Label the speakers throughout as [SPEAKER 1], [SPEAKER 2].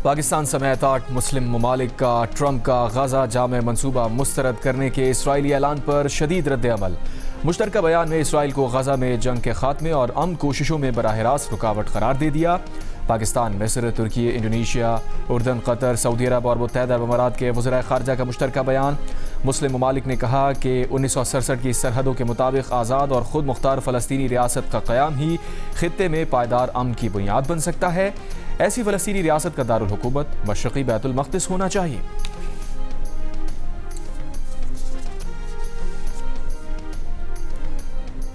[SPEAKER 1] पाकिस्तान समेत 8 मुस्लिम ममालिक का ट्रंप का गजा जामे मनसूबा मुस्तरद करने के इसराइली ऐलान पर शदीद रद्द-ए-अमल। मुश्तरका बयान में इसराइल को गजा में जंग के खात्मे और अमन कोशिशों में बराह रास्त रुकावट करार दे दिया। पाकिस्तान, मिस्र, तुर्की, इंडोनेशिया, उर्दन, कतर, सऊदी अरब और मुत्तहदा अरब अमारात के वज़ीर ख़ारजा का मुश्तरका बयान। मुस्लिम ममालिक ने कहा कि 1967 की सरहदों के मुताबिक आज़ाद और ख़ुद मुख्तार फ़लस्तीनी रियासत का क़याम ही ख़ित्ते में पायदार अमन की बुनियाद बन सकता है। ऐसी फ़लस्तीनी रियासत का दारुल हुकूमत मशरक़ी बैतुल मक़दिस होना चाहिए।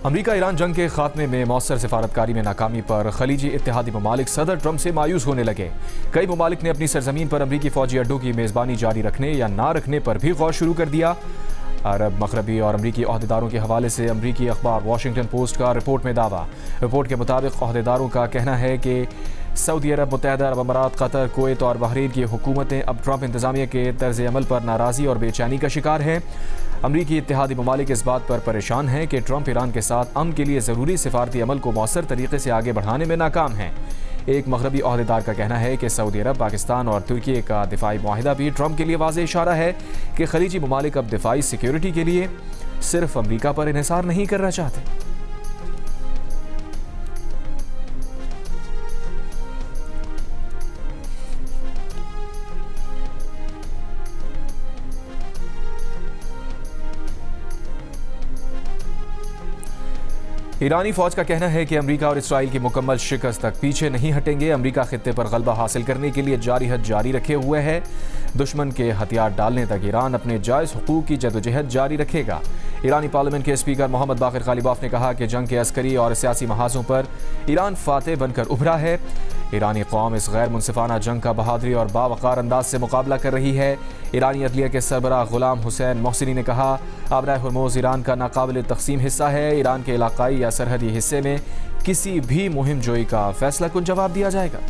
[SPEAKER 1] अमरीका ईरान जंग के खात्मे में मौसर सिफारतकारी में नाकामी पर खलीजी इत्तेहादी ममालिक सदर ट्रंप से मायूस होने लगे। कई ममालिक ने अपनी सरजमीन पर अमरीकी फौजी अड्डों की मेज़बानी जारी रखने या ना रखने पर भी गौर शुरू कर दिया। अरब, मगरबी और अमरीकी अहदेदारों के हवाले से अमरीकी अखबार वाशिंगटन पोस्ट का रिपोर्ट में दावा। रिपोर्ट के मुताबिक अहदेदारों का कहना है कि सऊदी अरब, मुत्तहदा अरब अमारात, कतर, कुवैत और बहरीन की हुकूमतें अब ट्रंप इंतज़ामिया के तर्ज अमल पर नाराज़ी और बेचैनी का शिकार हैं। अमरीकी इत्तेहादी ममालिक इस बात पर परेशान हैं कि ट्रंप ईरान के साथ अमन के लिए ज़रूरी सिफारती अमल को मौसर तरीके से आगे बढ़ाने में नाकाम हैं। एक मगरबी अहदेदार का कहना है कि सऊदी अरब, पाकिस्तान और तुर्की का दिफाई मुआहिदा भी ट्रंप के लिए वाज़ेह इशारा है कि खलीजी ममालिक अब दिफाई सिक्योरिटी के लिए सिर्फ अमरीका पर इन्हिसार नहीं करना चाहते। ईरानी फौज का कहना है कि अमरीका और इसराइल की मुकम्मल शिकस्त तक पीछे नहीं हटेंगे। अमरीका खित्ते पर गलबा हासिल करने के लिए जारी हद जारी रखे हुए है। दुश्मन के हथियार डालने तक ईरान अपने जायज़ हुकूक की जदोजहद जारी रखेगा। ईरानी पार्लियामेंट के स्पीकर मोहम्मद बाक़िर ग़ालिबाफ ने कहा कि जंग के अस्करी और सियासी महाजों पर ईरान फातेह बनकर उभरा है। ईरानी कौम इस गैर मुनसिफाना जंग का बहादुरी और बावकार अंदाज से मुकाबला कर रही है। ईरानी अदलिया के सरबराह गुलाम हुसैन मोहसिनी ने कहा, आबराए हुर्मुज़ ईरान का नाकाबिल तक़सीम हिस्सा है। ईरान के इलाकाई या सरहदी हिस्से में किसी भी मुहिम जोई का फैसला कुन जवाब दिया जाएगा।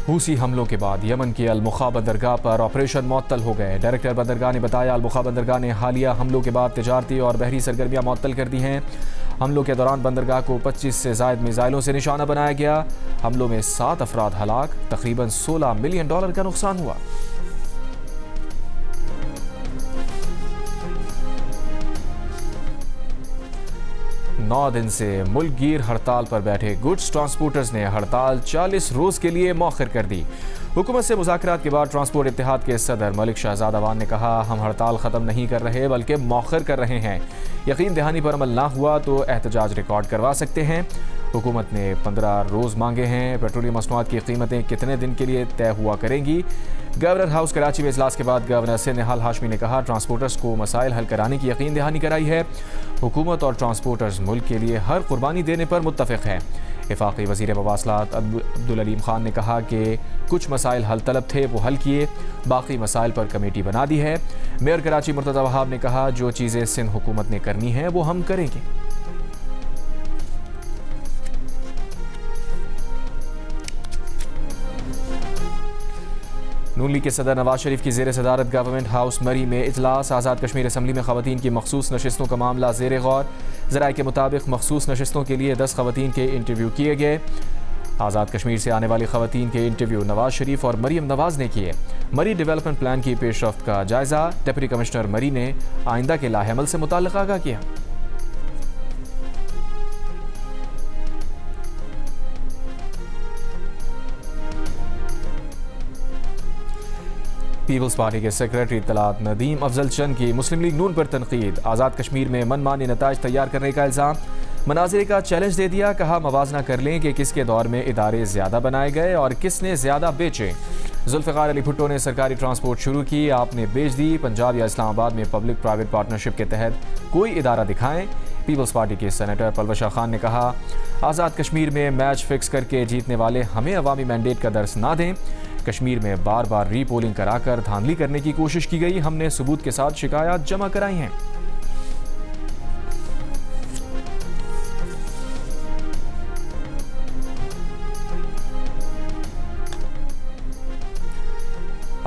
[SPEAKER 1] हूसी हमलों के बाद यमन की अल-मुखा बंदरगाह पर ऑपरेशन मुअत्तल हो गए। डायरेक्टर बंदरगाह ने बताया, अल-मुखा बंदरगाह ने हालिया हमलों के बाद तिजारती और बहरी सरगर्मियां मुअत्तल कर दी हैं। हमलों के दौरान बंदरगाह को 25 से ज़ायद मिसाइलों से निशाना बनाया गया। हमलों में 7 अफराद हलाक, तकरीबन $16 मिलियन का नुकसान हुआ। नौ दिन से मुल्कगीर हड़ताल पर बैठे गुड्स ट्रांसपोर्टर्स ने हड़ताल 40 रोज़ के लिए मौखर कर दी। हुकूमत से मुज़ाकरात के बाद ट्रांसपोर्ट इत्तेहाद के सदर मलिक शहजाद अवान ने कहा, हम हड़ताल ख़त्म नहीं कर रहे बल्कि मौखर कर रहे हैं। यकीन दहानी पर अमल ना हुआ तो एहतजाज रिकॉर्ड करवा सकते हैं। हुकूमत ने 15 रोज़ मांगे हैं। पेट्रोलियम मसनूआत की कीमतें कितने दिन के लिए तय हुआ करेंगी। गवर्नर हाउस कराची में इजलास के बाद गवर्नर से निहाल हाशमी ने कहा, ट्रांसपोर्टर्स को मसाइल हल कराने की यकीन दहानी कराई है। हुकूमत और ट्रांसपोर्टर्स मुल्क के लिए हर कुर्बानी देने पर मुत्तफ़िक़ हैं। वफ़ाक़ी वज़ीर मवासलात अब्दुल अलीम खान ने कहा कि कुछ मसाइल हल तलब थे, वो हल किए, बाकी मसाइल पर कमेटी बना दी है। मेयर कराची मुर्तज़ा वहाब ने कहा, जो चीज़ें सिंध हुकूमत ने करनी है वो हम करेंगे। नून लीग के सदर नवाज शरीफ की ज़ेर सदारत गवर्नमेंट हाउस मरी में इजलास। आज़ाद कश्मीर असम्बली में ख़वातीन की मखसूस नशिस्तों का मामला ज़ेर गौर। ज़राए के मुताबिक मखसूस नशिस्तों के लिए 10 ख़वातीन के इंटरव्यू किए गए। आज़ाद कश्मीर से आने वाली ख़वातीन के इंटरव्यू नवाज शरीफ और मरीम नवाज ने किए। मरी डेवलपमेंट प्लान की पेशरफ्त का जायज़ा। डिप्टी कमिश्नर मरी ने आइंदा के लाहेअमल से मुताल्लिक़ आगाह किया। पीपल्स पार्टी के सेक्रेटरी तलात नदीम अफजल चंद की मुस्लिम लीग नून पर तनकीद। आज़ाद कश्मीर में मनमानी नताइज तैयार करने का इल्ज़ाम। मनाज़िर का चैलेंज दे दिया, कहा मवाजना कर लें कि किसके दौर में इदारे ज़्यादा बनाए गए और किसने ज़्यादा बेचे। जुल्फ़िकार अली भुट्टो ने सरकारी ट्रांसपोर्ट शुरू की, आपने बेच दी। पंजाब या इस्लामाबाद में पब्लिक प्राइवेट पार्टनरशिप के तहत कोई इदारा दिखाएं। पीपल्स पार्टी के सेनेटर पलवशा खान ने कहा, आज़ाद कश्मीर में मैच फिक्स करके जीतने वाले हमें अवामी मैंडेट का दर्स ना दें। कश्मीर में बार बार रीपोलिंग कराकर धांधली करने की कोशिश की गई। हमने सबूत के साथ शिकायत जमा कराई हैं।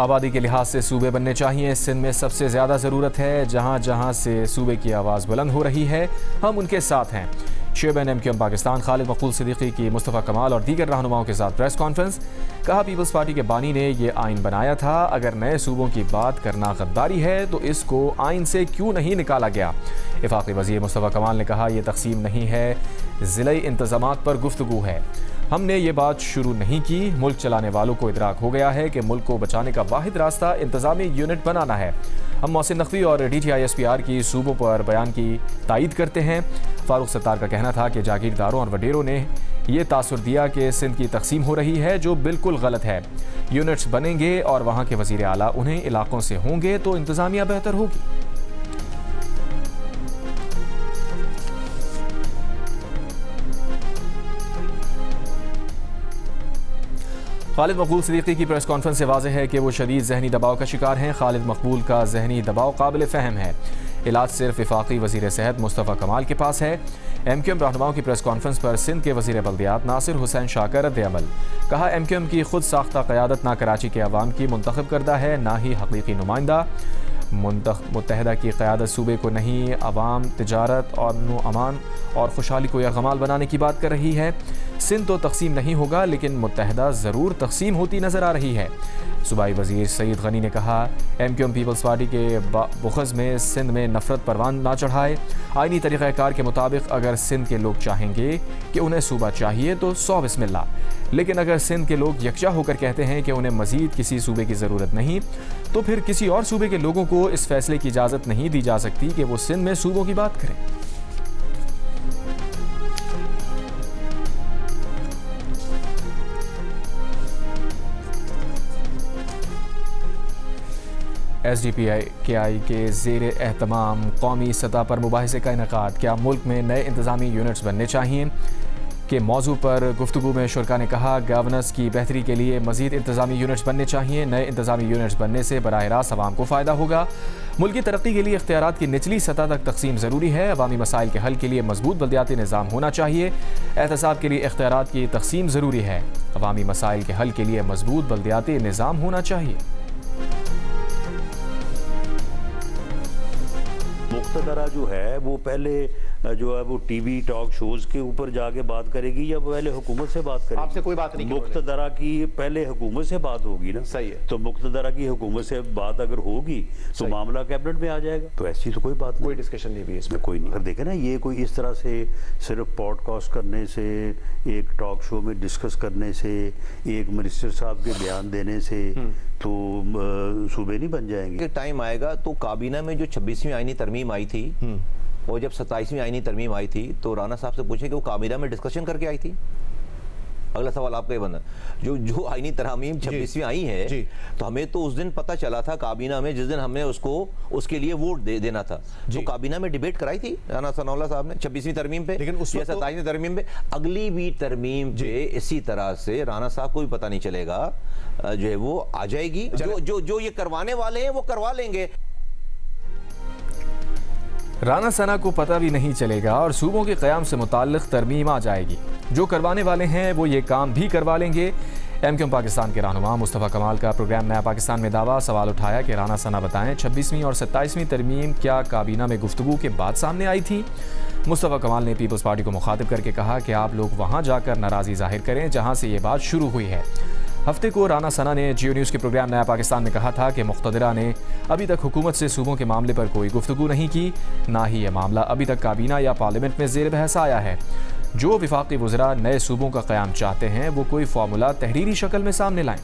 [SPEAKER 1] आबादी के लिहाज से सूबे बनने चाहिए। सिंध में सबसे ज़्यादा ज़रूरत है। जहाँ जहाँ से सूबे की आवाज़ बुलंद हो रही है हम उनके साथ हैं। चेयरमैन MQM पाकिस्तान खालिद मकबूल सिद्दीकी की मुस्तफ़ा कमाल और दीगर रहनुमाओं के साथ प्रेस कॉन्फ्रेंस। कहा, पीपल्स पार्टी के बानी ने ये आइन बनाया था। अगर नए सूबों की बात करना गद्दारी है तो इसको आइन से क्यों नहीं निकाला गया। वफाकी वज़ीर मुस्तफ़ा कमाल ने कहा, यह तकसीम नहीं है, ज़िले इंतज़ामात पर गुफ्तगू है। हमने ये बात शुरू नहीं की। मुल्क चलाने वालों को इदराक हो गया है कि मुल्क को बचाने का वाहिद रास्ता इंतज़ामी यूनिट बनाना है। हम मोहसिन नकवी और DTI-SPR की सूबों पर बयान की तायद करते हैं। फारूक सत्तार का कहना था कि जागीरदारों और वडेरों ने ये तासुर दिया कि सिंध की तकसीम हो रही है, जो बिल्कुल गलत है। यूनिट्स बनेंगे और वहाँ के वज़ीर आला उन्हें इलाकों से होंगे तो इंतज़ामिया बेहतर होगी। खालिद मकबूल सिद्दीकी की प्रेस कॉन्फ्रेंस से वाज़ेह है कि वो शदीद ज़हनी दबाव का शिकार हैं। खालिद मकबूल का ज़हनी दबाव काबिल फ़हम है। इलाज सिर्फ वफाकी वज़ीर सेहत मुस्तफ़ा कमाल के पास है। MQM रहनुमाओं की प्रेस कॉन्फ्रेंस पर सिंध के वज़ीर बल्दियात नासिर हुसैन शाह का रद्द-ए-अमल। कहा, MQM की खुद साख्ता क़यादत ना कराची के अवाम की मुंतखब करदा है, ना ही हकीकी नुमाइंदा। मुत्तहदा की क़यादत सूबे को नहीं, अवाम, तिजारत और अमान और खुशहाली को यरगमाल बनाने की बात कर रही है। सिंध तो तकसीम नहीं होगा, लेकिन मुत्तहदा ज़रूर तकसीम होती नज़र आ रही है। सूबाई वज़ीर सईद गनी ने कहा, MQM पीपल्स पार्टी के बुग़्ज़ में सिंध में नफ़रत परवान ना चढ़ाए। आइनी तरीक़ाकार के मुताबिक अगर सिंध के लोग चाहेंगे कि उन्हें सूबा चाहिए तो 100 बिस्मिल्लाह, लेकिन अगर सिंध के लोग यकजा होकर कहते हैं कि उन्हें मज़ीद किसी सूबे की ज़रूरत नहीं, तो फिर किसी और सूबे के लोगों को इस फैसले की इजाज़त नहीं दी जा सकती कि वो सिंध में सूबों की बात करें। SDPI के ज़ेर एहतमाम कौमी सतह पर मुबाहिसे का इनेकाद। क्या मुल्क में नए इंतज़ामी यूनिट्स बनने चाहिए के मौजू पर गुफ्तगू में शुरका ने कहा, गवर्नेंस की बेहतरी के लिए मज़ीद इंतज़ामी यूनिट्स बनने चाहिए। नए इंतज़ामी यूनिट्स बनने से बराह रास्त अवाम को फ़ायदा होगा। मुल्क की तरक्की के लिए इख्तियारात की निचली सतह तक तकसीम ज़रूरी है। अवामी मसाइल के हल के लिए मजबूत बल्दियाती निज़ाम होना चाहिए। एहतसाब के लिए इख्तियारात की तकसीम ज़रूरी है। अवामी मसाइल के हल के लिए मजबूत बल्दियाती निज़ाम होना चाहिए।
[SPEAKER 2] मुक्तदरा जो है वो पहले जो है वो टीवी टॉक शोज के ऊपर जाके बात करेगी या पहले हुकूमत से बात करेगी?
[SPEAKER 3] आपसे कोई बात नहीं।
[SPEAKER 2] मुक्तदरा की पहले हुकूमत से बात होगी ना।
[SPEAKER 3] सही है।
[SPEAKER 2] तो मुक्तदरा की हुकूमत से बात अगर होगी तो मामला कैबिनेट में आ जाएगा। तो ऐसी तो कोई बात नहीं,
[SPEAKER 3] कोई डिस्कशन नहीं भी इसमें
[SPEAKER 2] कोई नहीं। अगर देखे ना, ये कोई इस तरह से सिर्फ पॉडकास्ट करने से, एक टॉक शो में डिस्कस करने से, एक मिनिस्टर साहब के बयान देने से तो सूबे नहीं बन जाएंगे।
[SPEAKER 4] टाइम आएगा तो काबीना में जो 26वीं आईनी तरमीम आई थी और जब 27वीं आईनी तरमीम आई थी तो राना साहब से पूछे कि वो काबीना में डिस्कशन करके आई थी। अगला सवाल आपका ये बना, जो आईनी तरमीम 26वीं आई है तो हमें तो उस दिन पता चला था काबीना में, जिस दिन हमने उसको उसके लिए वोट देना था, जो काबीना में डिबेट कराई थी राना सनाउल्लाह साहब ने 26वीं तरमीम पे,
[SPEAKER 3] लेकिन उस
[SPEAKER 4] 27वीं तरमीम पे, अगली भी तरमीम पे इसी तरह से राना साहब को भी पता नहीं चलेगा, जो है वो आ जाएगी। जो ये करवाने वाले हैं वो करवा लेंगे।
[SPEAKER 1] राना सना को पता भी नहीं चलेगा और सूबों के क़याम से मुताल्लिक़ तरमीम आ जाएगी। जो करवाने वाले हैं वो ये काम भी करवा लेंगे। MQM पाकिस्तान के रहनुमा मुस्तफ़ा कमाल का प्रोग्राम नया पाकिस्तान में दावा। सवाल उठाया कि राना सना बताएं, 26वीं और 27वीं तरमीम क्या काबीना में गुफ्तगू के बाद सामने आई थी? मुस्तफ़ा कमाल ने पीपल्स पार्टी को मुखातिब करके कहा कि आप लोग वहाँ जाकर नाराज़ी जाहिर करें जहाँ से ये बात शुरू हुई है। हफ्ते को राना सना ने जियो न्यूज़ के प्रोग्राम नया पाकिस्तान में कहा था कि मुक़्तदरा ने अभी तक हुकूमत से सूबों के मामले पर कोई गुफ्तगू नहीं की, ना ही यह मामला अभी तक काबीना या पार्लियामेंट में ज़ेर बहस आया है। जो वफाकी वज़रा नए सूबों का क़याम चाहते हैं वो कोई फार्मूला तहरीरी शक्ल में सामने लाएं।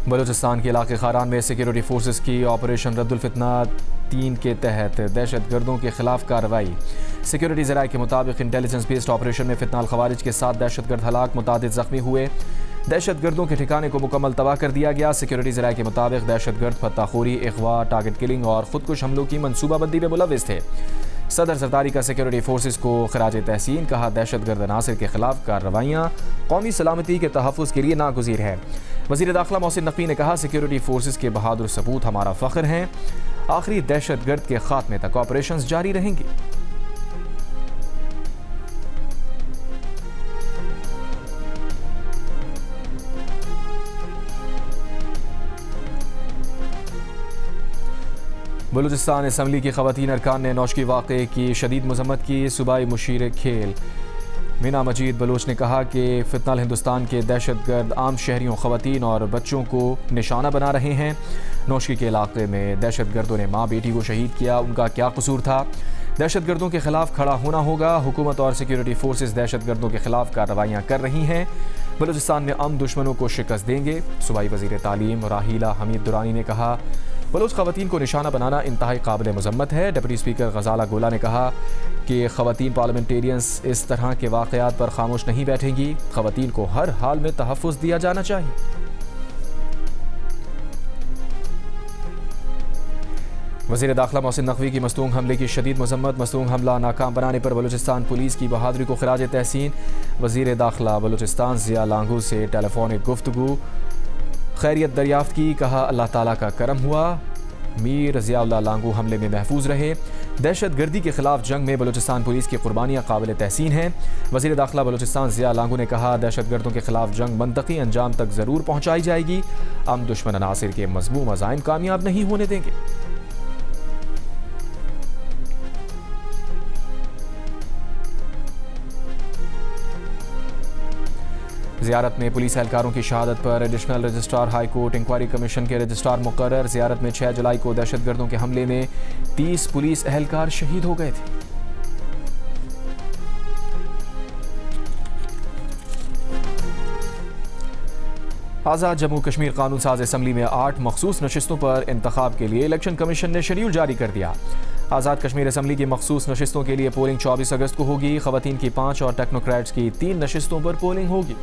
[SPEAKER 1] बलूचिस्तान के इलाके खारान में सिक्योरिटी फोर्सेस की ऑपरेशन रद्दुल फितना 3 के तहत दहशत गर्दों के खिलाफ कार्रवाई। सिक्योरिटी ज़राए के मुताबिक इंटेलिजेंस बेस्ड ऑपरेशन में फितना खवारिज के 7 दहशत गर्द हलाक, मुतादिद ज़ख्मी हुए। दहशत गर्दों के ठिकाने को मुकम्मल तबाह कर दिया गया। सिक्योरिटी ज़राए के मुताबिक दहशत गर्द फत्ताखोरी, अगवा, टारगेट किलिंग और खुदकुश हमलों की मनसूबाबंदी में मुलविस थे। सदर सरदारी का सिक्योरिटी फोर्सेस को खराज तहसीन। कहा, दहशत गर्द अनासर के खिलाफ कार्रवाइयाँ कौमी सलामती के तहफ़्फ़ुज़ के लिए नागुज़ीर है। वज़ीर दाखिला मोहसिन नकवी ने कहा, सिक्योरिटी फोर्सेस के बहादुर सपूत हमारा फ़ख्र हैं। आखिरी दहशतगर्द के खात्मे तक ऑपरेशंस जारी रहेंगे। बलूचिस्तान असम्बली की ख़वातीन अरकान ने नौशकी वाक़े की शदीद मज़म्मत की। सूबाई मुशीर खेल मीना मजीद बलोच ने कहा कि फितनल हिंदुस्तान के दहशतगर्द आम शहरियों, ख़वातीन और बच्चों को निशाना बना रहे हैं। नौशकी के इलाके में दहशतगर्दों ने माँ बेटी को शहीद किया, उनका क्या कसूर था? दहशतगर्दों के खिलाफ खड़ा होना होगा। हुकूमत और सिक्योरिटी फोर्सेस दहशतगर्दों के खिलाफ कार्रवाइयाँ कर रही हैं। बलूचिस्तान में अमन दुश्मनों को शिकस्त देंगे। सूबाई वज़ीर तालीम राहीला हमीद दुरानी ने कहा, बलोच ख़वातीन को निशाना बनाना इंतहाई काबिल मज़म्मत है। डिप्टी स्पीकर गजाला गोला ने कहा कि ख़वातीन पार्लियामेंटेरियंस इस तरह के वाक़यात पर खामोश नहीं बैठेंगी। ख़वातीन को हर हाल में तहफ़्फ़ुज़ दिया जाना चाहिए। वज़ीर दाखिला मोहसिन नकवी की मस्तूंग हमले की शदीद मज़म्मत। मस्तूंग हमला नाकाम बनाने पर बलूचिस्तान पुलिस की बहादुरी को खिराज तहसीन। वज़ीर दाखिला बलूचिस्तान ज़िया लांगू से टेलीफोनिक गुफ्तगू खैरियत दरियाफ्त की। कहा, अल्लाह ताला का करम हुआ, मीर ज़ियाउल्लाह लांगू हमले में महफूज रहे। दहशत गर्दी के खिलाफ जंग में बलूचिस्तान पुलिस की कुर्बानियाँ काबिल तहसीन हैं। वज़ीर दाखिला बलूचिस्तान ज़िया लांगू ने कहा, दहशत गर्दों के खिलाफ जंग मंतकी अंजाम तक ज़रूर पहुँचाई जाएगी। हम दुश्मन अनासिर के मज़मूम अज़ाइम कामयाब नहीं होने देंगे। ज़ियारत में पुलिस एहलकारों की शहादत पर additional registrar high court inquiry commission के रजिस्ट्रार मुकर्रर। ज़ियारत में 6 जुलाई को दहशतगर्दों के हमले में 30 पुलिस एहलकार शहीद हो गए थे। आज़ाद जम्मू कश्मीर कानून साज असम्बली में 8 मखसूस नशिस्तों पर इंतखाब के लिए इलेक्शन कमीशन ने शेड्यूल जारी कर दिया। आज़ाद कश्मीर असम्बली की मखसूस नशिस्तों के लिए पोलिंग 24 अगस्त को होगी। ख़वातीन की 5 और टेक्नोक्रेट्स की 3 नशिस्तों पर पोलिंग होगी।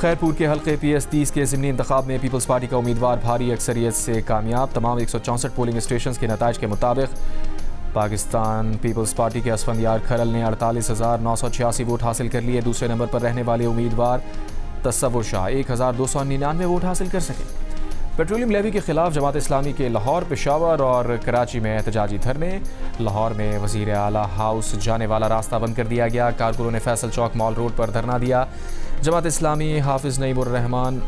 [SPEAKER 1] खैरपुर के हल्के PS30 के ज़िमनी इंतखाब में पीपल्स पार्टी का उम्मीदवार भारी अक्सरियत से कामयाब। तमाम 164 पोलिंग स्टेशन के नताइज के मुताबिक पाकिस्तान पीपल्स पार्टी के असफंदियार खरल ने 48,986 वोट हासिल कर लिए। दूसरे नंबर पर रहने वाले उम्मीदवार तसव्वुर शाह 1,299 वोट हासिल कर सके। पेट्रोलियम लेवी के खिलाफ जमात इस्लामी के लाहौर, पेशावर और कराची में एहतजाजी धरने। लाहौर में वज़ीर आला हाउस जाने वाला रास्ता बंद कर दिया गया। कारकुनों ने फैसल चौक मॉल रोड पर धरना दिया। जमात इस्लामी हाफिज़ नईमुर रहमान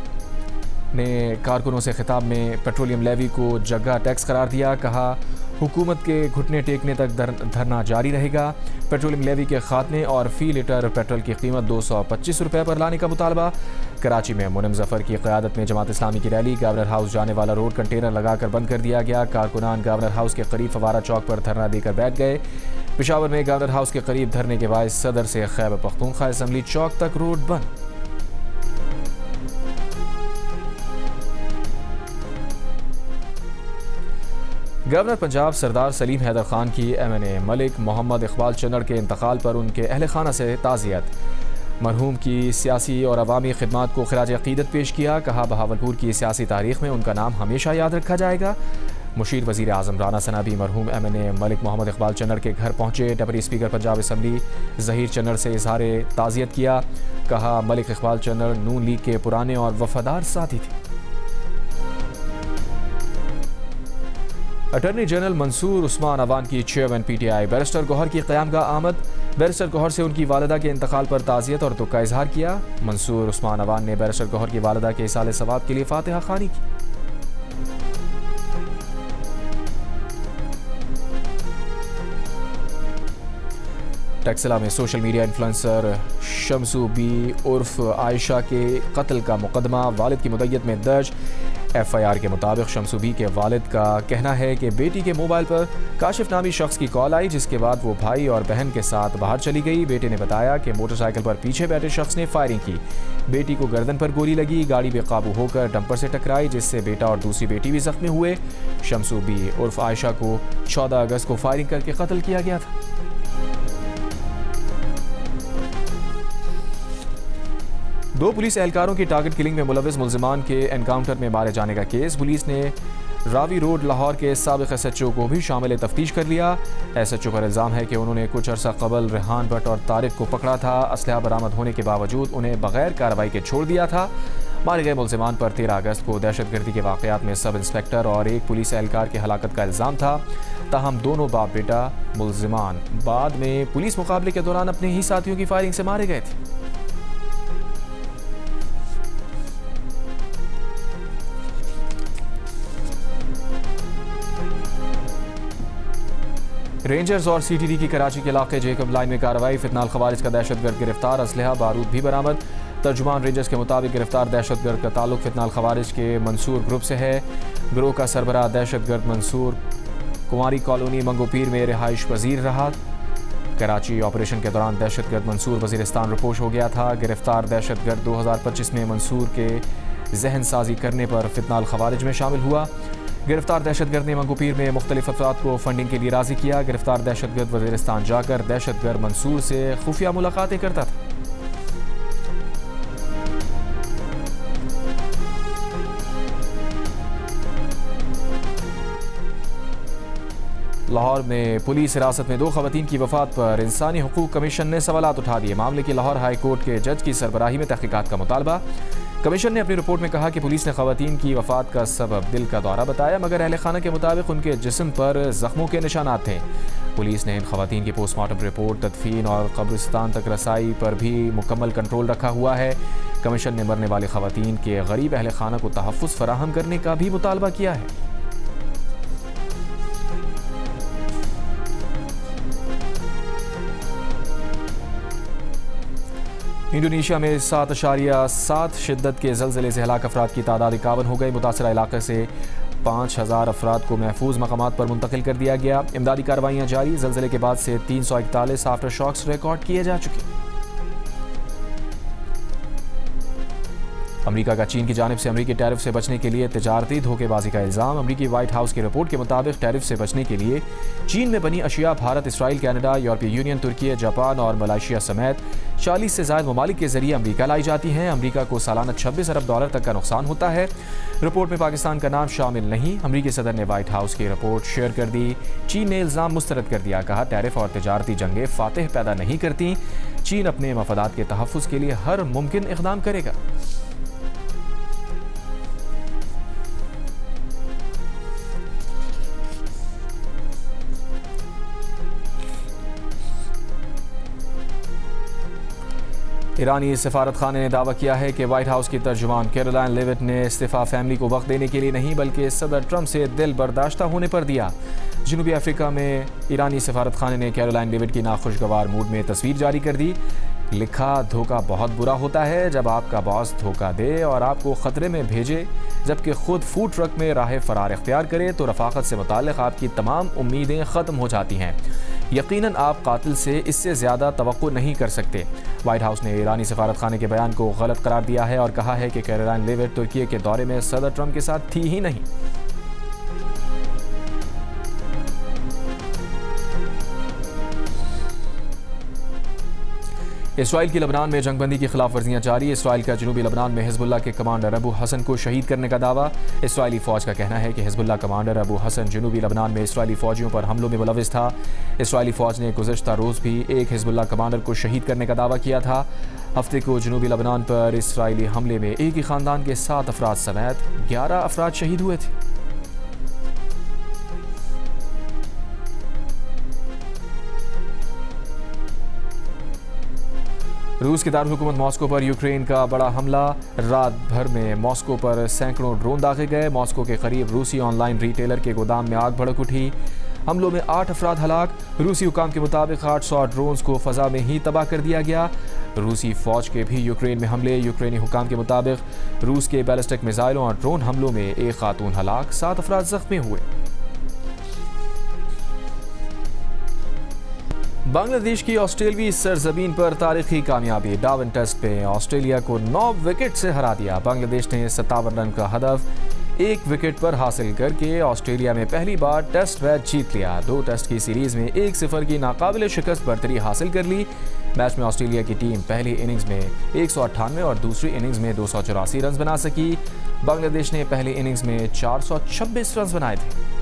[SPEAKER 1] ने कारकुनों से खिताब में पेट्रोलियम लेवी को जगह टैक्स करार दिया। कहा, हुकूमत के घुटने टेकने तक धरना जारी रहेगा। पेट्रोलियम लेवी के खात्मे और फ़ी लीटर पेट्रोल की कीमत 225 रुपये पर लाने का मुतालबा। कराची में मुनम ज़फ़र की क़यादत में जमात इस्लामी की रैली। गवर्नर हाउस जाने वाला रोड कंटेनर लगाकर बंद कर दिया गया। कारकुनान गवर्नर हाउस के करीब फवारा चौक पर धरना देकर बैठ गए। पेशावर में गवर्नर हाउस के करीब धरने के बायस सदर से खैबर पख्तूनख्वा असम्बली चौक तक रोड बंद। गवर्नर पंजाब सरदार सलीम हैदर खान की MNA मलिक मोहम्मद इकबाल चन्नड़ के इंतकाल पर उनके अहल खाना से ताज़ियत। मरहूम की सियासी और अवामी खिदमात को खिराज अक़ीदत पेश किया। कहा, बहावलपुर की सियासी तारीख़ में उनका नाम हमेशा याद रखा जाएगा। मुशीर वज़ीर आज़म राना सना भी मरहूम MNA मलिक मोहम्मद इकबाल चन्नड़ के घर पहुँचे। Deputy speaker Punjab assembly Zaheer Channar से इज़हार ताज़ियत किया। कहा, मलिक इकबाल चन्नड़ नून लीग के पुराने और वफादार साथी थे। अटॉर्नी जनरल मंसूर उस्मान अवान की चेयरमैन PTI बैरिस्टर गौहर की क़यामगाह आमद। बैरिस्टर गौहर से उनकी वालिदा के इंतकाल पर ताज़ियत और दुख का इजहार किया। मंसूर उस्मान अवान ने बैरिस्टर गौहर की वालिदा के इसाले सवाब के लिए फातिहा ख़्वानी की। टेक्सला में सोशल मीडिया इन्फ्लुएंसर शमसू बी उर्फ आयशा के कत्ल का मुकदमा वालिद की मुद्दत में दर्ज। FIR के मुताबिक शमसू बी के वालिद का कहना है कि बेटी के मोबाइल पर काशिफ नामी शख्स की कॉल आई, जिसके बाद वो भाई और बहन के साथ बाहर चली गई। बेटे ने बताया कि मोटरसाइकिल पर पीछे बैठे शख्स ने फायरिंग की। बेटी को गर्दन पर गोली लगी। गाड़ी बेकाबू होकर डंपर से टकराई, जिससे बेटा और दूसरी बेटी भी जख्मी हुए। शमसू बी उर्फ आयशा को 14 अगस्त को फायरिंग करके कत्ल किया गया था। दो पुलिस एहलकारों की टारगेट किलिंग में मुलविस मुल्जिमान के एनकाउंटर में मारे जाने का केस। पुलिस ने रावी रोड लाहौर के साबिक SHO को भी शामिल तफ्तीश कर लिया। SHO पर इल्ज़ाम है कि उन्होंने कुछ अरसा कबल रेहान भट्ट और तारिक को पकड़ा था। असलहा बरामद होने के बावजूद उन्हें बगैर कार्रवाई के छोड़ दिया था। मारे गए मुल्ज़िमान पर 13 अगस्त को दहशतगर्दी के वाक़यात में सब इंस्पेक्टर और एक पुलिस एहलकार की हलाकत का इल्ज़ाम था। ताहम दोनों बाप बेटा मुल्ज़िमान बाद में पुलिस मुकाबले के दौरान अपने ही साथियों की फायरिंग से मारे गए थे। रेंजर्स और CTD की कराची के इलाके जेकब लाइन में कार्रवाई। फितनाल खवारिज का दहशतगर्द गिरफ्तार, असलहा बारूद भी बरामद। तर्जुमान रेंजर्स के मुताबिक गिरफ्तार दहशतगर्द का ताल्लुक फितनाल खवारिज के मंसूर ग्रुप से है। ग्रोह का सरबराह दहशतगर्द मंसूर कुंवारी कॉलोनी मंगोपीर में रिहाइश पजीर रहा। कराची ऑपरेशन के दौरान दहशतगर्द मंसूर वजीरिस्तान रुपोश हो गया था। गिरफ्तार दहशतगर्द 2025 में मंसूर के जहन साजी करने पर फितनाल खवारिज में शामिल हुआ। गिरफ्तार दहशतगर्द ने मंगोपीर में मुख्तलिफ अफराद को फंडिंग के लिए राजी किया। गिरफ्तार दहशतगर्द वजीरिस्तान जाकर दहशतगर्द मंसूर से खुफिया मुलाकातें करता था। लाहौर में पुलिस हिरासत में 2 खवातीन की वफात पर इंसानी हुकूक कमीशन ने सवालात उठा दिए। मामले की लाहौर हाई कोर्ट के जज की सरबराही में तहकीकात का मुतालबा। कमीशन ने अपनी रिपोर्ट में कहा कि पुलिस ने खवातीन की वफात का सबब दिल का दौरा बताया, मगर अहले खाना के मुताबिक उनके जिस्म पर जख्मों के निशानात थे। पुलिस ने इन खवातीन की पोस्टमार्टम रिपोर्ट, तदफीन और कब्रिस्तान तक रसाई पर भी मुकम्मल कंट्रोल रखा हुआ है। कमीशन ने मरने वाले खवातीन के गरीब अहले खाना को तहफ़्फ़ुज़ फराहम करने का भी मुतालबा किया है। इंडोनेशिया में 7.7 शिद्दत के ज़लज़ले से हलाक अफराद की तादाद 51 हो गई। मुतासरा इलाके से 5000 अफराद को महफूज मकामात पर मुंतकिल कर दिया गया। इमदादी कार्रवाइयाँ जारी। ज़लज़ले के बाद से 341 आफ्टर शॉक्स रिकॉर्ड किए जा चुके। अमेरिका का चीन की जानिब से अमेरिकी टैरिफ से बचने के लिए तिजारती धोखेबाजी का इल्ज़ाम। अमेरिकी व्हाइट हाउस की रिपोर्ट के मुताबिक टैरिफ से बचने के लिए चीन में बनी अशिया भारत, इसराइल, कनाडा, यूरोपीय यूनियन, तुर्की, जापान और मलेशिया समेत 40 से ज़ायद ममालिक के जरिए अमेरिका लाई जाती हैं। अमेरिका को सालाना $26 अरब तक का नुकसान होता है। रिपोर्ट में पाकिस्तान का नाम शामिल नहीं। अमेरिकी सदर ने व्हाइट हाउस की रिपोर्ट शेयर कर दी। चीन ने इल्ज़ाम मुस्तरद कर दिया। कहा, टैरिफ और तिजारती जंगें फातेह पैदा नहीं करती। चीन अपने मफादात के तहफ़्फ़ुज़ के लिए हर मुमकिन इक़दाम करेगा। ईरानी सफारत खाने ने दावा किया है कि व्हाइट हाउस की तर्जुमान कैरोलाइन लेविट ने इस्तीफ़ा फैमिली को वक्त देने के लिए नहीं बल्कि सदर ट्रंप से दिल बर्दाश्ता होने पर दिया। जनूबी अफ्रीका में ईरानी सफारत खाने ने कैरोलाइन लेविट की नाखुशगवार मूड में तस्वीर जारी कर दी। लिखा, धोखा बहुत बुरा होता है जब आपका बॉस धोखा दे और आपको ख़तरे में भेजे, जबकि खुद फूड ट्रक में राह फरार इख्तियार करे तो रफ़ाक़त से मुताल्लिक़ आपकी तमाम उम्मीदें ख़त्म हो जाती हैं। यकीनन आप कातिल से इससे ज़्यादा तवक्को नहीं कर सकते। व्हाइट हाउस ने ईरानी सफारत खाने के बयान को गलत करार दिया है और कहा है कि कैरोलाइन लेविट तुर्की के दौरे में सदर ट्रंप के साथ थी ही नहीं। इसराइल की लबनान में जंगबंदी की खिलाफ वर्जियाँ जारी। इसराइल का जनूबी लबनान में हिजबुल्लाह के कमांडर अबू हसन को शहीद करने का दावा। इसराइली फ़ौज का कहना है कि हिजबुल्लाह कमांडर अबू हसन जनूबी लबनान में इसराइली फ़ौजियों पर हमलों में मुलविस था। इसराइली फ़ौज ने गुज़श्ता रोज़ भी एक हिजबुल्लाह कमांडर को शहीद करने का दावा किया था। हफ्ते को जनूबी लबनान पर इसराइली हमले में एक ही ख़ानदान के 7 अफराद समेत 11 अफराद शहीद हुए थे। रूस के दारुल-हुकूमत मॉस्को पर यूक्रेन का बड़ा हमला। रात भर में मॉस्को पर सैकड़ों ड्रोन दागे गए। मॉस्को के करीब रूसी ऑनलाइन रिटेलर के गोदाम में आग भड़क उठी। हमलों में 8 अफराद हलाक। रूसी हुकाम के मुताबिक 800 ड्रोन्स को फ़ज़ा में ही तबाह कर दिया गया। रूसी फ़ौज के भी यूक्रेन में हमले। यूक्रेनी हुकाम के मुताबिक रूस के बैलिस्टिक मिसाइलों और ड्रोन हमलों में एक खातून हलाक, 7 अफराद ज़ख्मी हुए। बांग्लादेश की ऑस्ट्रेलियाई सरजमीन पर तारीखी कामयाबी। डार्विन टेस्ट में ऑस्ट्रेलिया को 9 विकेट से हरा दिया। बांग्लादेश ने 57 रन का हदफ 1 विकेट पर हासिल करके ऑस्ट्रेलिया में पहली बार टेस्ट मैच जीत लिया। 2 टेस्ट की सीरीज में 1-0 की नाकाबिले शिकस्त बरतरी हासिल कर ली। मैच में ऑस्ट्रेलिया की टीम पहली इनिंग्स में 198 और दूसरी इनिंग्स में 284 रन बना सकी। बांग्लादेश ने पहली इनिंग्स में 426 रन बनाए थे।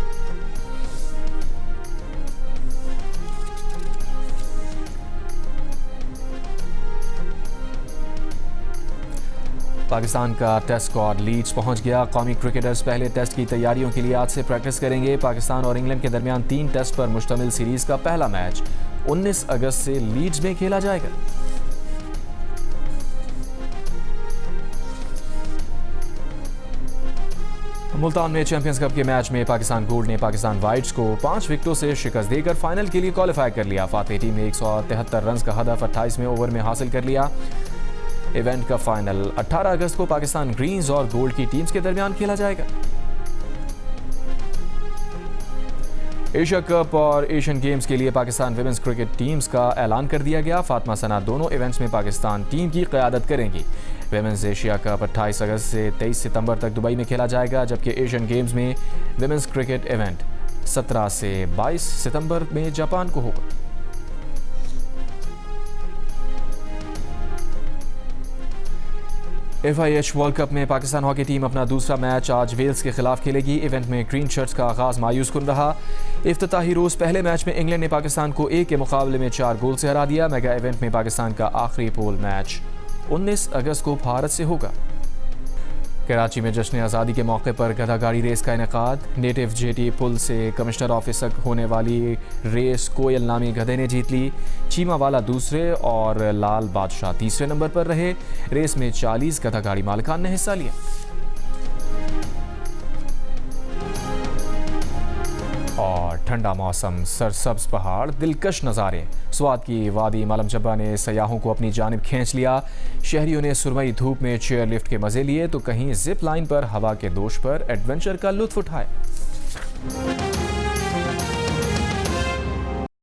[SPEAKER 1] पाकिस्तान का टेस्ट स्क्वाड लीड्स पहुंच गया। कौमी क्रिकेटर्स पहले टेस्ट की तैयारियों के लिए आज से प्रैक्टिस करेंगे। पाकिस्तान और इंग्लैंड के दरमियान 3 टेस्ट पर मुश्तमिल सीरीज का पहला मैच 19 अगस्त से लीड्स में खेला जाएगा। मुल्तान में चैंपियंस कप के मैच में पाकिस्तान गोल्ड ने पाकिस्तान वाइट्स को 5 विकेटों से शिकस्त देकर फाइनल के लिए क्वालिफाई कर लिया। फातेह टीम ने 173 रन का हदफ 28वें ओवर में हासिल कर लिया। इवेंट का फाइनल 18 अगस्त को पाकिस्तान ग्रीन्स और गोल्ड की टीम्स के दरमियान खेला जाएगा। एशिया कप और एशियन गेम्स के लिए पाकिस्तान विमेंस क्रिकेट टीम्स का ऐलान कर दिया गया। फातिमा सना दोनों इवेंट्स में पाकिस्तान टीम की क़यादत करेंगी। विमेंस एशिया कप 28 अगस्त से 23 सितंबर तक दुबई में खेला जाएगा, जबकि एशियन गेम्स में विमेंस क्रिकेट इवेंट 17 से 22 सितंबर में जापान को होगा। FIH वर्ल्ड कप में पाकिस्तान हॉकी टीम अपना दूसरा मैच आज वेल्स के खिलाफ खेलेगी। इवेंट में ग्रीन शर्ट्स का आगाज मायूस कुन रहा। इफ्तिताही रोज पहले मैच में इंग्लैंड ने पाकिस्तान को 1 के मुकाबले में 4 गोल से हरा दिया। मेगा इवेंट में पाकिस्तान का आखिरी पोल मैच 19 अगस्त को भारत से होगा। कराची में जश्न आज़ादी के मौके पर गधा गाड़ी रेस का इनेकाद। नेटिव जेटी पुल से कमिश्नर ऑफिस तक होने वाली रेस कोयल नामी गधे ने जीत ली। चीमा वाला दूसरे और लाल बादशाह तीसरे नंबर पर रहे। रेस में 40 गधा गाड़ी मालिकान ने हिस्सा लिया। और ठंडा मौसम, सरसब्ज पहाड़, दिलकश नज़ारे। स्वात की वादी मालम जब्बा ने सयाहों को अपनी जानिब खींच लिया। शहरियों ने सुरमई धूप में चेयर लिफ्ट के मजे लिए तो कहीं जिप लाइन पर हवा के दोष पर एडवेंचर का लुत्फ उठाए।